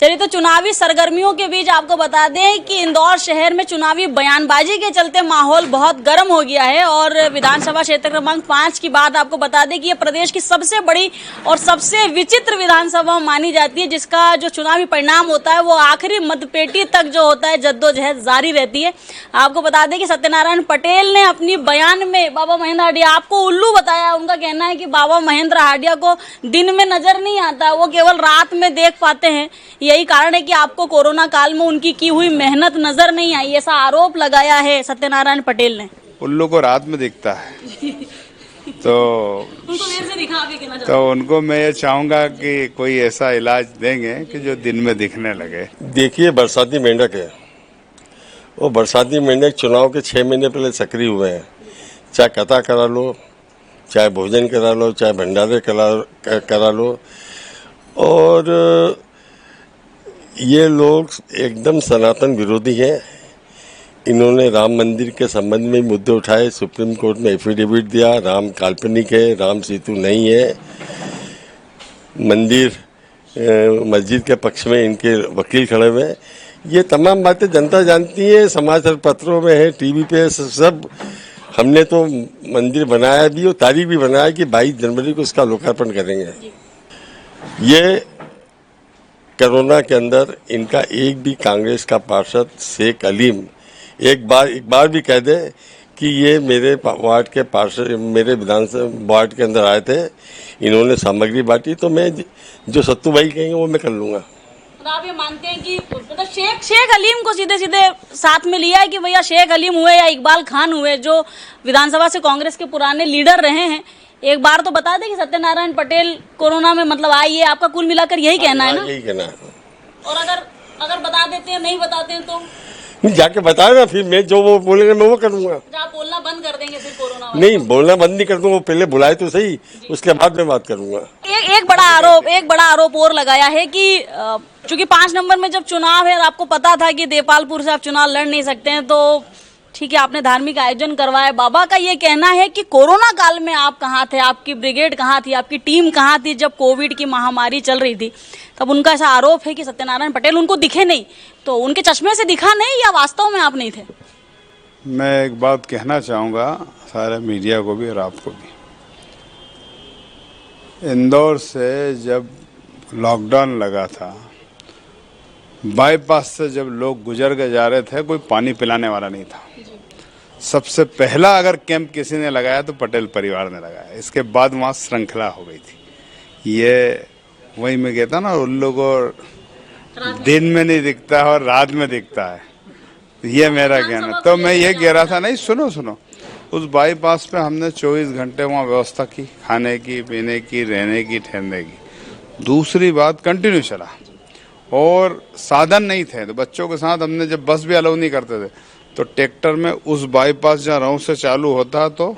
चलिए, तो चुनावी सरगर्मियों के बीच आपको बता दें कि इंदौर शहर में चुनावी बयानबाजी के चलते माहौल बहुत गर्म हो गया है। और विधानसभा क्षेत्र क्रमांक 5 की बात आपको बता दें कि ये प्रदेश की सबसे बड़ी और सबसे विचित्र विधानसभा मानी जाती है, जिसका जो चुनावी परिणाम होता है वो आखिरी मतपेटी तक जो होता है जद्दोजहद जारी रहती है। आपको बता दें कि सत्यनारायण पटेल ने अपनी बयान में बाबा महेंद्र हांडिया आपको उल्लू बताया। उनका कहना है कि बाबा महेंद्र हांडिया को दिन में नजर नहीं आता, वो केवल रात में देख पाते हैं। यही कारण है कि आपको कोरोना काल में उनकी की हुई मेहनत नजर नहीं आई, ऐसा आरोप लगाया है सत्यनारायण पटेल ने। उल्लू को रात में दिखता है तो उनको देर से दिखा के कहना तो उनको मैं ये चाहूंगा कि कोई ऐसा इलाज देंगे कि जो दिन में दिखने लगे। देखिए, बरसाती मेंढक है, वो बरसाती मेंढक चुनाव के 6 महीने पहले सक्रिय हुए हैं। चाहे कथा करा लो, चाहे भोजन करा लो, चाहे भंडारे करा लो, और ये लोग एकदम सनातन विरोधी हैं। इन्होंने राम मंदिर के संबंध में मुद्दे उठाए, सुप्रीम कोर्ट में एफिडेविट दिया, राम काल्पनिक है, राम सेतु नहीं है। मस्जिद के पक्ष में इनके वकील खड़े हुए हैं। ये तमाम बातें जनता जानती है, समाचार पत्रों में है, टीवी पे सब। हमने तो मंदिर बनाया भी और तारीख भी बनाया कि 22 जनवरी को इसका लोकार्पण करेंगे। ये कोरोना के अंदर इनका एक भी कांग्रेस का पार्षद शेख अलीम एक बार भी कह दे कि ये मेरे वार्ड के पार्षद मेरे विधानसभा वार्ड के अंदर आए थे, इन्होंने सामग्री बांटी, तो मैं जो सत्तू भाई कहेंगे वो मैं कर लूंगा। तो आप ये मानते हैं कि मतलब शेख अलीम को सीधे सीधे साथ में लिया है कि भैया शेख अलीम हुए या इकबाल खान हुए, जो विधानसभा से कांग्रेस के पुराने लीडर रहे हैं, एक बार तो बता दें कि सत्यनारायण पटेल कोरोना में मतलब आई है, आपका कुल मिलाकर यही कहना है ना? यही कहना है। और अगर बता देते हैं, नहीं बताते हैं तो जाके बताए ना, फिर मैं जो वो बोलेंगे मैं वो करूंगा। आप बोलना बंद कर देंगे फिर कोरोना? नहीं, बोलना बंद नहीं कर दूंगा, पहले बुलाए तो सही, उसके बाद मैं बात करूंगा। एक बड़ा आरोप और लगाया है कि चूंकि 5 नंबर में जब चुनाव है और आपको पता था कि देपालपुर से आप चुनाव लड़ नहीं सकते हैं, तो ठीक है आपने धार्मिक आयोजन करवाया। बाबा का ये कहना है कि कोरोना काल में आप कहाँ थे, आपकी ब्रिगेड कहाँ थी, आपकी टीम कहाँ थी जब कोविड की महामारी चल रही थी। तब उनका ऐसा आरोप है कि सत्यनारायण पटेल उनको दिखे नहीं, तो उनके चश्मे से दिखा नहीं या वास्तव में आप नहीं थे? मैं एक बात कहना चाहूंगा सारे मीडिया को भी और आपको भी। इंदौर से जब लॉकडाउन लगा था, बाईपास से जब लोग गुजर के जा रहे थे, कोई पानी पिलाने वाला नहीं था। सबसे पहला अगर कैंप किसी ने लगाया तो पटेल परिवार ने लगाया। इसके बाद वहाँ श्रृंखला हो गई थी। ये वही मैं कहता ना, उल्लू को दिन में नहीं दिखता है और रात में दिखता है, ये मेरा कहना। तो मैं ये कह रहा था, नहीं सुनो, उस बाईपास पे हमने 24 घंटे वहाँ व्यवस्था की, खाने की, पीने की, रहने की, ठहरने की। दूसरी बात, कंटिन्यू चला और साधन नहीं थे, तो बच्चों के साथ हमने जब बस भी अलाउ नहीं करते थे, तो ट्रैक्टर में उस बाईपास जहाँ राउंड से चालू होता, तो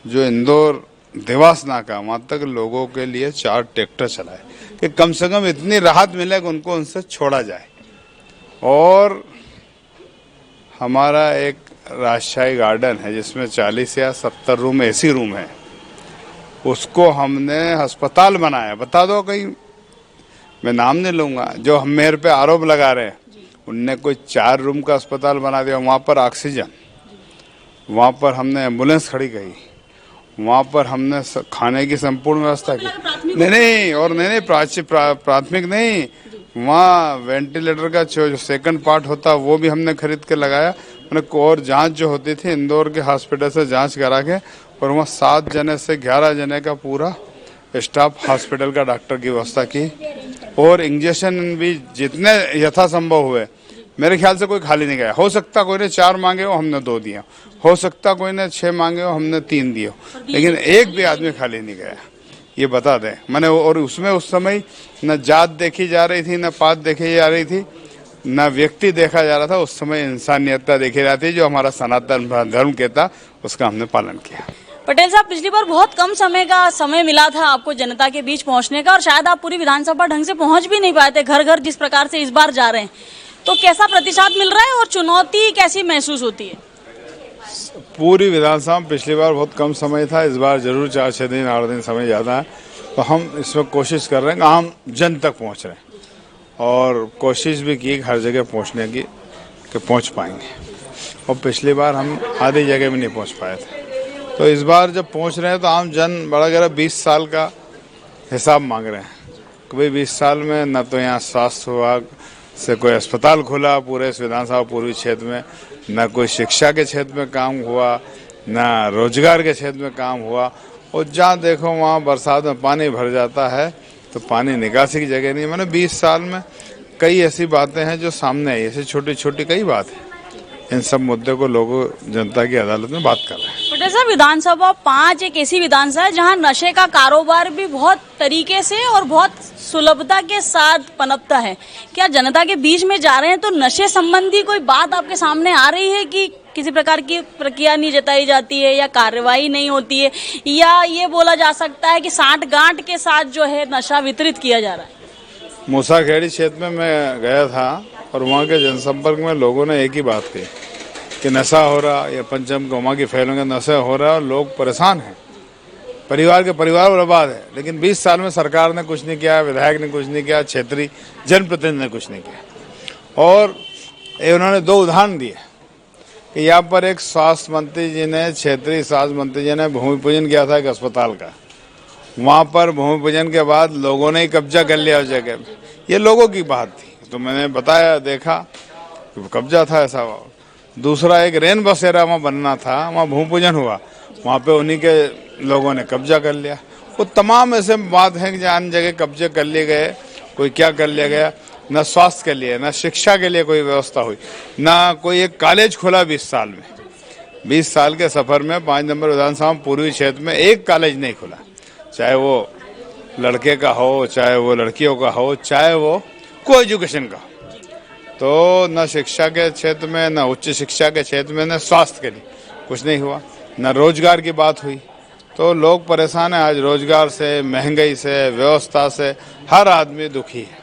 जो इंदौर देवास नाका वहाँ तक लोगों के लिए 4 ट्रैक्टर चलाए कि कम से कम इतनी राहत मिले कि उनको उनसे छोड़ा जाए। और हमारा एक राजशाही गार्डन है जिसमें 40 या 70 रूम एसी रूम है, उसको हमने अस्पताल बनाया। बता दो कहीं, मैं नाम नहीं लूंगा, जो हम मेरे पे आरोप लगा रहे हैं, उनने कोई 4 रूम का अस्पताल बना दिया। वहाँ पर ऑक्सीजन, वहाँ पर हमने एम्बुलेंस खड़ी की, वहाँ पर हमने खाने की संपूर्ण व्यवस्था की। नहीं, प्राथमिक नहीं, वहाँ वेंटिलेटर का जो सेकंड पार्ट होता वो भी हमने खरीद के लगाया। और जांच जो होती थी इंदौर के हॉस्पिटल से जांच करा के, और वहाँ 7 जने से 11 जने का पूरा स्टाफ हॉस्पिटल का डॉक्टर की व्यवस्था की। और इंजेक्शन भी जितने यथासंभव हुए, मेरे ख्याल से कोई खाली नहीं गया। हो सकता कोई ने 4 मांगे हो, हमने 2 दिए, हो सकता कोई ने 6 मांगे हो, हमने 3 दिए, लेकिन एक भी आदमी खाली नहीं गया, ये बता दें मैंने। और उसमें उस समय न जात देखी जा रही थी, न पात देखी जा रही थी, न व्यक्ति देखा जा रहा था। उस समय इंसानियतता देखी जाती है, जो हमारा सनातन धर्म कहता, उसका हमने पालन किया। पटेल साहब, पिछली बार बहुत कम समय मिला था आपको जनता के बीच पहुंचने का, और शायद आप पूरी विधानसभा ढंग से पहुंच भी नहीं पाए थे घर घर जिस प्रकार से इस बार जा रहे हैं। तो कैसा प्रतिसाद मिल रहा है और चुनौती कैसी महसूस होती है? पूरी विधानसभा में पिछली बार बहुत कम समय था, इस बार जरूर 4-6 दिन 8 दिन समय ज़्यादा है। तो हम इसमें कोशिश कर रहे हैं कि हम जन तक पहुँच रहे हैं। और कोशिश भी की हर जगह पहुंचने की कि पहुंच पाएंगे, और पिछली बार हम आधी जगह भी नहीं पहुंच पाए थे। तो इस बार जब पहुंच रहे हैं तो आम जन बड़ा गहरा 20 साल का हिसाब मांग रहे हैं कि भाई 20 साल में न तो यहाँ स्वास्थ्य विभाग से कोई अस्पताल खुला पूरे इस विधानसभा पूर्वी क्षेत्र में, न कोई शिक्षा के क्षेत्र में काम हुआ, न रोजगार के क्षेत्र में काम हुआ, और जहाँ देखो वहाँ बरसात में पानी भर जाता है तो पानी निकासी की जगह नहीं। मैंने 20 साल में कई ऐसी बातें हैं जो सामने आई, ऐसी छोटी छोटी कई बात है। इन सब मुद्दे को लोगों जनता की अदालत में बात कर रहे हैं। पटेल साहब, विधानसभा 5 एक ऐसी विधानसभा है जहां नशे का कारोबार भी बहुत तरीके से और बहुत सुलभता के साथ पनपता है। क्या जनता के बीच में जा रहे हैं तो नशे संबंधी कोई बात आपके सामने आ रही है कि किसी प्रकार की प्रक्रिया नहीं जताई जाती है या कार्रवाई नहीं होती है, या ये बोला जा सकता है कि साठगांठ के साथ जो है नशा वितरित किया जा रहा है? मूसाखेड़ी क्षेत्र में मैं गया था और वहाँ के जनसंपर्क में लोगों ने एक ही बात कही कि नशा हो रहा, या पंचम गोमा की फैलों नशा हो रहा और लोग परेशान हैं, परिवार के परिवार बर्बाद है। लेकिन 20 साल में सरकार ने कुछ नहीं किया, विधायक ने कुछ नहीं किया, क्षेत्रीय जनप्रतिनिधि ने कुछ नहीं किया। और ये उन्होंने 2 उदाहरण दिए कि यहाँ पर एक स्वास्थ्य मंत्री जी ने, क्षेत्रीय स्वास्थ्य मंत्री जी ने भूमि पूजन किया था एक अस्पताल का। वहाँ पर भूमि पूजन के बाद लोगों ने ही कब्जा कर लिया उस जगह में। ये लोगों की बात थी, तो मैंने बताया, देखा कि कब्जा था ऐसा। दूसरा एक रेन बसेरा वहाँ बनना था, वहाँ भूमि पूजन हुआ, वहाँ पे उन्हीं के लोगों ने कब्जा कर लिया। वो तमाम ऐसे बात हैं कि जहाँ अन्य जगह कब्जे कर लिए गए, कोई क्या कर लिया गया, न स्वास्थ्य के लिए, न शिक्षा के लिए कोई व्यवस्था हुई, न कोई एक कॉलेज खुला 20 साल में। 20 साल के सफर में 5 नंबर विधानसभा पूर्वी क्षेत्र में एक कॉलेज नहीं खुला, चाहे वो लड़के का हो, चाहे वो लड़कियों का हो, चाहे वो को एजुकेशन का। तो न शिक्षा के क्षेत्र में, न उच्च शिक्षा के क्षेत्र में, न स्वास्थ्य के लिए कुछ नहीं हुआ, न रोजगार की बात हुई। तो लोग परेशान हैं आज रोजगार से, महंगाई से, व्यवस्था से, हर आदमी दुखी है।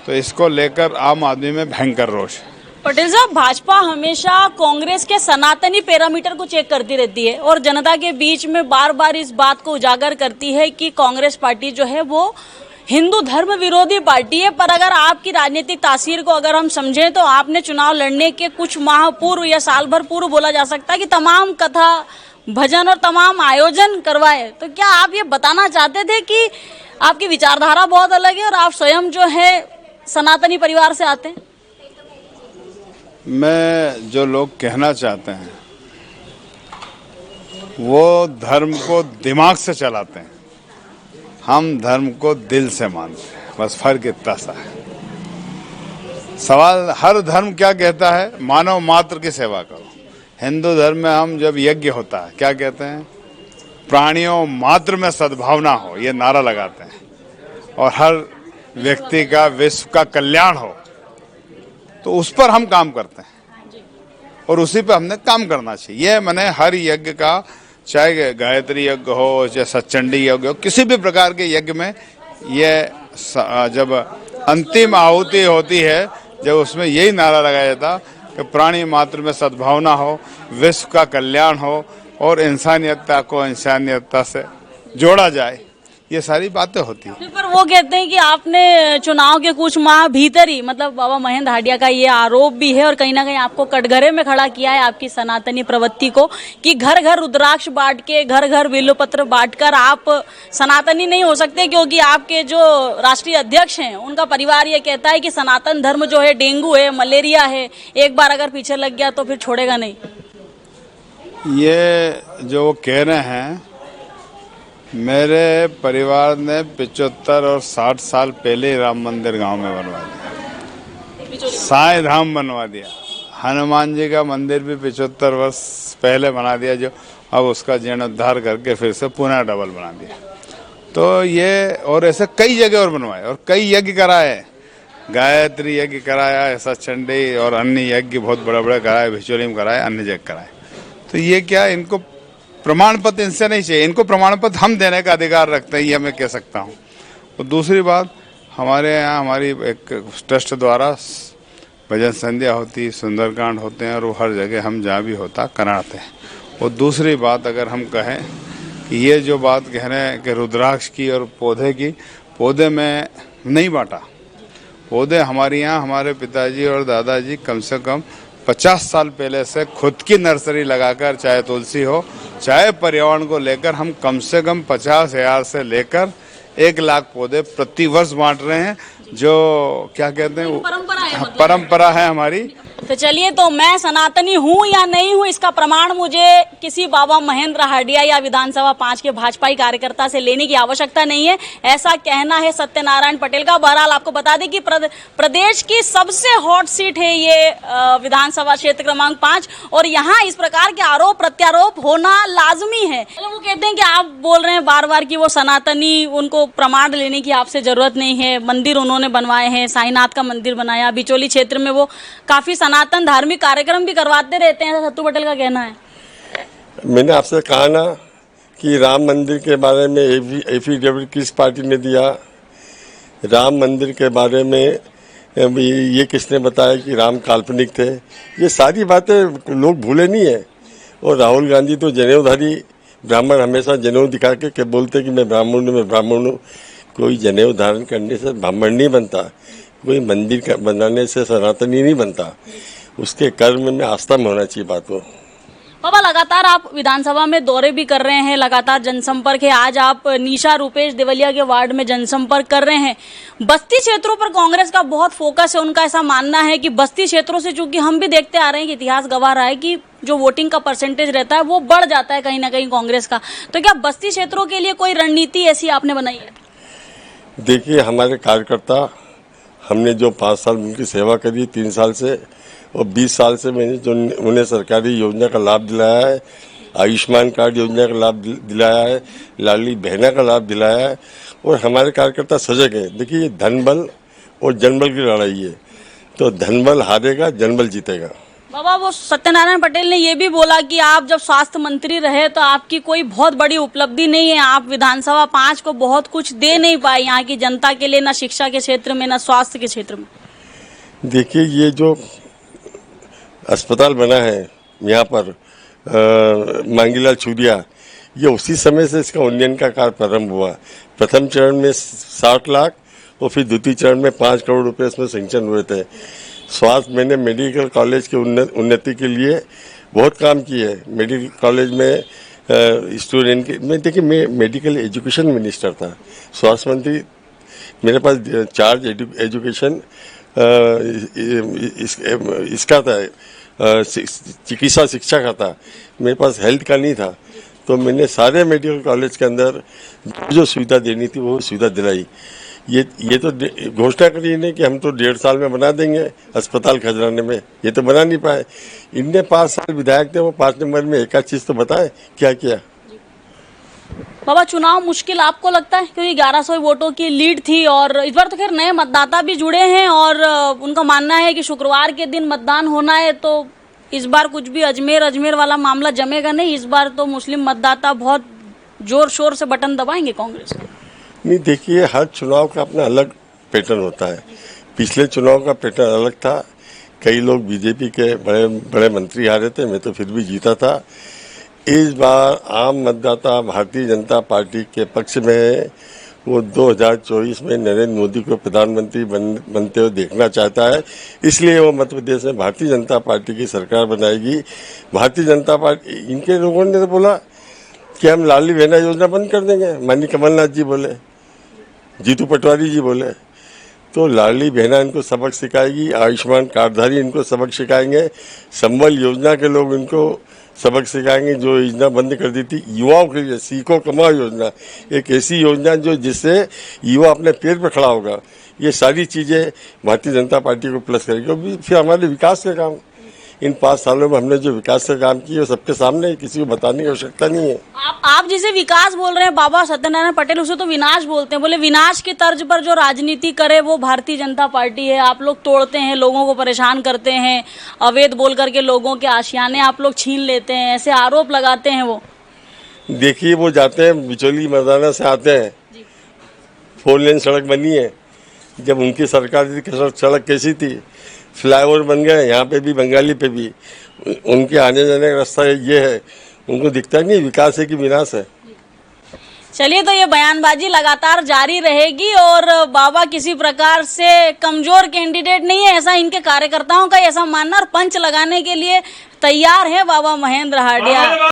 तो इसको लेकर आम आदमी में भयंकर रोष है। पटेल साहब, भाजपा हमेशा कांग्रेस के सनातनी पैरामीटर को चेक करती रहती है और जनता के बीच में बार बार इस बात को उजागर करती है कि कांग्रेस पार्टी जो है वो हिंदू धर्म विरोधी पार्टी है। पर अगर आपकी राजनीतिक तासीर को अगर हम समझें तो आपने चुनाव लड़ने के कुछ माह पूर्व या साल भर पूर्व बोला जा सकता है कि तमाम कथा भजन और तमाम आयोजन करवाए। तो क्या आप ये बताना चाहते थे कि आपकी विचारधारा बहुत अलग है और आप स्वयं जो है सनातनी परिवार से आते हैं? मैं जो लोग कहना चाहते हैं वो धर्म को दिमाग से चलाते हैं, हम धर्म को दिल से मानते हैं, बस फर्क इतना सा है। सवाल हर धर्म क्या कहता है, मानव मात्र की सेवा करो। हिंदू धर्म में हम जब यज्ञ होता है क्या कहते हैं, प्राणियों मात्र में सद्भावना हो, ये नारा लगाते हैं, और हर व्यक्ति का, विश्व का कल्याण हो। तो उस पर हम काम करते हैं और उसी पे हमने काम करना चाहिए। ये मैंने हर यज्ञ का, चाहे गायत्री यज्ञ हो, चाहे सच्चंडी यज्ञ हो, किसी भी प्रकार के यज्ञ में ये जब अंतिम आहुति होती है, जब उसमें यही नारा लगाया जाता कि प्राणी मात्र में सद्भावना हो, विश्व का कल्याण हो और इंसानियतता को इंसानियतता से जोड़ा जाए, ये सारी बातें होती हैं। पर वो कहते हैं कि आपने चुनाव के कुछ माह भीतर ही, मतलब बाबा महेंद्र हांडिया का ये आरोप भी है और कहीं ना कहीं आपको कटघरे में खड़ा किया है आपकी सनातनी प्रवृत्ति को, कि घर घर रुद्राक्ष बांट के, घर घर बिल्वपत्र बांटकर आप सनातनी नहीं हो सकते, क्योंकि आपके जो राष्ट्रीय अध्यक्ष हैं उनका परिवार ये कहता है कि सनातन धर्म जो है डेंगू है, मलेरिया है, एक बार अगर पीछे लग गया तो फिर छोड़ेगा नहीं। ये जो वो कह रहे हैं, मेरे परिवार ने 75 और 60 साल पहले राम मंदिर गांव में बनवा दिया, साईं धाम बनवा दिया, हनुमान जी का मंदिर भी 75 वर्ष पहले बना दिया, जो अब उसका जीर्णोद्धार करके फिर से पुनः डबल बना दिया। तो ये और ऐसे कई जगह और बनवाए और कई यज्ञ कराए, गायत्री यज्ञ कराया, सचंडी और अन्य यज्ञ बहुत बड़े बड़े कराए, भिचोली में कराए, अन्य जगह कराए। तो ये क्या, इनको प्रमाण पत्र इनसे नहीं चाहिए, इनको प्रमाण पत्र हम देने का अधिकार रखते हैं, ये मैं कह सकता हूँ। और दूसरी बात, हमारे यहाँ हमारी एक ट्रस्ट द्वारा भजन संध्या होती, सुंदरकांड होते हैं और वो हर जगह हम जहाँ भी होता कराते हैं। और दूसरी बात, अगर हम कहें कि ये जो बात कह रहे हैं कि रुद्राक्ष की और पौधे की, पौधे में नहीं बांटा, पौधे हमारे यहाँ हमारे पिताजी और दादाजी कम से कम 50 साल पहले से खुद की नर्सरी लगाकर, चाहे तुलसी हो चाहे पर्यावरण को लेकर, हम कम से कम 50,000 से लेकर 1 लाख पौधे प्रति वर्ष बांट रहे हैं, जो क्या कहते हैं, परंपरा है, मतलब परंपरा है हमारी। तो चलिए, तो मैं सनातनी हूँ या नहीं हूँ, इसका प्रमाण मुझे किसी बाबा महेंद्र हाडिया या विधानसभा 5 के भाजपाई कार्यकर्ता से लेने की आवश्यकता नहीं है, ऐसा कहना है सत्यनारायण पटेल का। बहरहाल आपको बता दें कि प्रदेश की सबसे हॉट सीट है ये विधानसभा क्षेत्र क्रमांक 5, और यहाँ इस प्रकार के आरोप प्रत्यारोप होना लाजमी है। वो कहते हैं कि आप बोल रहे हैं बार बार कि वो सनातनी, उनको प्रमाण लेने की आपसे जरूरत नहीं है, मंदिर उन्होंने बनवाए हैं, साईनाथ का मंदिर बनाया, बिचौली क्षेत्र में वो काफी सनातन धार्मिक कार्यक्रम भी करवाते रहते हैं, सत्तू पटेल का कहना है। मैंने आपसे कहा ना कि राम मंदिर के बारे में एफिडेविट किस पार्टी ने दिया, राम मंदिर के बारे में ये किसने बताया कि राम काल्पनिक थे, ये सारी बातें लोग भूले नहीं है। और राहुल गांधी तो जनेऊधारी ब्राह्मण, हमेशा जनेऊ दिखा के बोलते कि मैं ब्राह्मण हूँ। कोई जनेऊ धारण करने से ब्राह्मण नहीं बनता, कोई मंदिर बनाने से सनातनी नहीं बनता, उसके कर्म में आस्था में होना चाहिए बात हो। बाबा, लगातार आप विधानसभा में दौरे भी कर रहे हैं, लगातार जनसंपर्क है, आज आप निशा रूपेश देवलिया के वार्ड में जनसंपर्क कर रहे हैं। बस्ती क्षेत्रों पर कांग्रेस का बहुत फोकस है, उनका ऐसा मानना है कि बस्ती क्षेत्रों से, चूंकि हम भी देखते आ रहे हैं कि इतिहास गवाह रहा है कि जो वोटिंग का परसेंटेज रहता है वो बढ़ जाता है कहीं ना कहीं कांग्रेस का, तो क्या बस्ती क्षेत्रों के लिए कोई रणनीति ऐसी आपने बनाई है? देखिए, हमारे कार्यकर्ता, हमने जो 5 साल उनकी सेवा करी, 3 साल से और 20 साल से मैंने जो उन्हें सरकारी योजना का लाभ दिलाया है, आयुष्मान कार्ड योजना का लाभ दिलाया है, लाडली बहना का लाभ दिलाया है, और हमारे कार्यकर्ता सजग हैं। देखिए, ये धनबल और जनबल की लड़ाई है, तो धनबल हारेगा, जनबल जीतेगा। बाबा, वो सत्यनारायण पटेल ने ये भी बोला कि आप जब स्वास्थ्य मंत्री रहे तो आपकी कोई बहुत बड़ी उपलब्धि नहीं है, आप विधानसभा 5 को बहुत कुछ दे नहीं पाए यहाँ की जनता के लिए, न शिक्षा के क्षेत्र में न स्वास्थ्य के क्षेत्र में। देखिए, ये जो अस्पताल बना है यहाँ पर मांगीलाल छुरिया, ये उसी समय से इसका उन्नयन का कार्य प्रारंभ हुआ। प्रथम चरण में 60 लाख और फिर द्वितीय चरण में 5 करोड़ रुपए इसमें सैंक्शन हुए थे। स्वास्थ्य, मैंने मेडिकल कॉलेज के उन्नति के लिए बहुत काम किए है। मेडिकल कॉलेज में स्टूडेंट के, मैं देखिए, मैं मेडिकल एजुकेशन मिनिस्टर था, स्वास्थ्य मंत्री, मेरे पास चार्ज एजुकेशन इसका था, चिकित्सा शिक्षा का था, मेरे पास हेल्थ का नहीं था। तो मैंने सारे मेडिकल कॉलेज के अंदर जो सुविधा देनी थी वो सुविधा दिलाई। ये तो घोषणा करी ने कि हम तो 1.5 साल में बना देंगे अस्पताल खजराने में, ये तो बना नहीं पाए। इनने 5 साल विधायक थे, वो 5 नंबर में एक आध चीज तो बताए क्या किया। बाबा, चुनाव मुश्किल आपको लगता है, क्योंकि 1100 वोटों की लीड थी और इस बार तो खैर नए मतदाता भी जुड़े हैं और उनका मानना है कि शुक्रवार के दिन मतदान होना है, तो इस बार कुछ भी अजमेर वाला मामला जमेगा नहीं। इस बार तो मुस्लिम मतदाता बहुत जोर शोर से बटन दबाएंगे कांग्रेस को। नहीं, देखिए, हर चुनाव का अपना अलग पैटर्न होता है। पिछले चुनाव का पैटर्न अलग था, कई लोग बीजेपी के बड़े बड़े मंत्री आ रहे थे, मैं तो फिर भी जीता था। इस बार आम मतदाता भारतीय जनता पार्टी के पक्ष में है, वो 2024 में नरेंद्र मोदी को प्रधानमंत्री बनते हुए देखना चाहता है, इसलिए वो मध्य प्रदेश में भारतीय जनता पार्टी की सरकार बनाएगी। भारतीय जनता पार्टी, इनके लोगों ने तो बोला कि हम लाडली बहना योजना बंद कर देंगे, माननीय कमलनाथ जी बोले, जीतू पटवारी जी बोले, तो लाडली बहना इनको सबक सिखाएगी, आयुष्मान कार्डधारी इनको सबक सिखाएंगे, संबल योजना के लोग इनको सबक सिखाएंगे, जो योजना बंद कर दी थी युवाओं के लिए, सीखो कमाओ योजना, एक ऐसी योजना जो जिससे युवा अपने पैर पर खड़ा होगा। ये सारी चीज़ें भारतीय जनता पार्टी को प्लस करेगी। फिर हमारे विकास के काम, इन 5 सालों में हमने जो विकास का काम किया वो सबके सामने है, किसी को बताने की आवश्यकता नहीं है। आप जिसे विकास बोल रहे हैं बाबा सत्यनारायण पटेल, उसे तो विनाश बोलते हैं। बोले विनाश की तर्ज पर जो राजनीति करे वो भारतीय जनता पार्टी है। आप लोग तोड़ते हैं, लोगों को परेशान करते हैं, अवैध बोल करके लोगों के आशियाने आप लोग छीन लेते हैं, ऐसे आरोप लगाते हैं। वो देखिए, वो जाते हैं बिचौली मर्दाना से आते हैं, 4 लेन सड़क बनी है, जब उनकी सरकार थी सड़क कैसी थी, फ्लाईओवर बन गए, यहाँ पे भी बंगाली पे भी, उनके आने जाने का रास्ता ये है, उनको दिखता नहीं विकास है कि विनाश है। चलिए, तो ये बयानबाजी लगातार जारी रहेगी और बाबा किसी प्रकार से कमजोर कैंडिडेट नहीं है, ऐसा इनके कार्यकर्ताओं का ऐसा मानना, और पंच लगाने के लिए तैयार है बाबा महेंद्र हार्डिया।